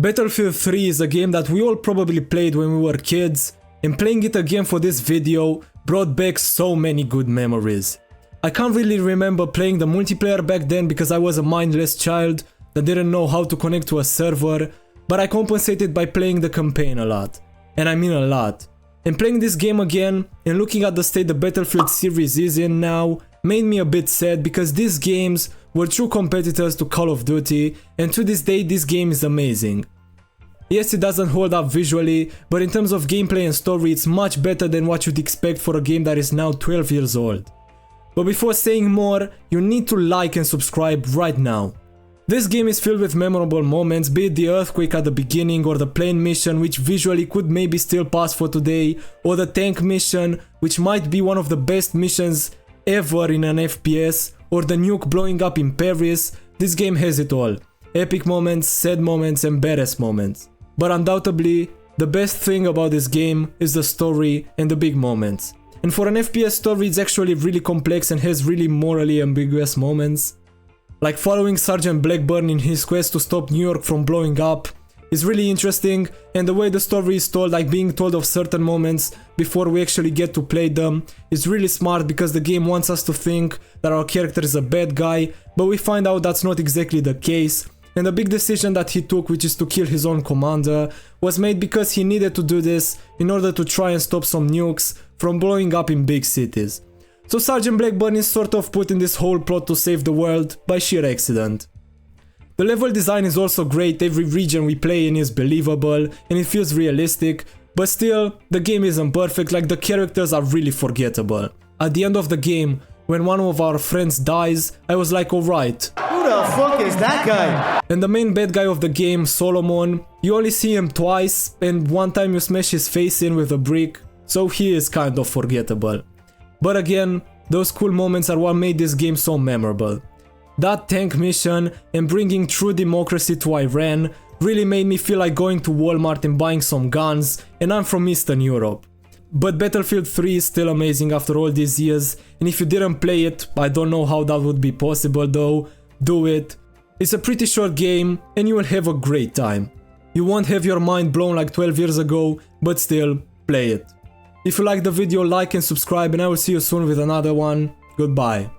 Battlefield 3 is a game that we all probably played when we were kids, and playing it again for this video brought back so many good memories. I can't really remember playing the multiplayer back then because I was a mindless child that didn't know how to connect to a server, but I compensated by playing the campaign a lot. And I mean a lot. And playing this game again and looking at the state the Battlefield series is in now made me a bit sad because these games were true competitors to Call of Duty, and to this day this game is amazing. Yes, it doesn't hold up visually, but in terms of gameplay and story it's much better than what you'd expect for a game that is now 12 years old. But before saying more, you need to like and subscribe right now. This game is filled with memorable moments, be it the earthquake at the beginning or the plane mission which visually could maybe still pass for today, or the tank mission which might be one of the best missions ever in an FPS, or the nuke blowing up in Paris. This game has it all. Epic moments, sad moments and badass moments. But undoubtedly, the best thing about this game is the story and the big moments. And for an FPS story it's actually really complex and has really morally ambiguous moments. Like following Sergeant Blackburn in his quest to stop New York from blowing up is really interesting, and the way the story is told, like being told of certain moments before we actually get to play them, is really smart because the game wants us to think that our character is a bad guy, but we find out that's not exactly the case. And the big decision that he took, which is to kill his own commander, was made because he needed to do this in order to try and stop some nukes from blowing up in big cities. So Sergeant Blackburn is sort of put in this whole plot to save the world by sheer accident. The level design is also great, every region we play in is believable and it feels realistic, but still, the game isn't perfect, like the characters are really forgettable. At the end of the game, when one of our friends dies, I was like, alright. Who the fuck is that guy? And the main bad guy of the game, Solomon, you only see him twice, and one time you smash his face in with a brick, so he is kind of forgettable. But again, those cool moments are what made this game so memorable. That tank mission and bringing true democracy to Iran really made me feel like going to Walmart and buying some guns, and I'm from Eastern Europe. But Battlefield 3 is still amazing after all these years, and if you didn't play it, I don't know how that would be possible though, do it. It's a pretty short game and you will have a great time. You won't have your mind blown like 12 years ago, but still, play it. If you liked the video, like and subscribe, and I will see you soon with another one. Goodbye.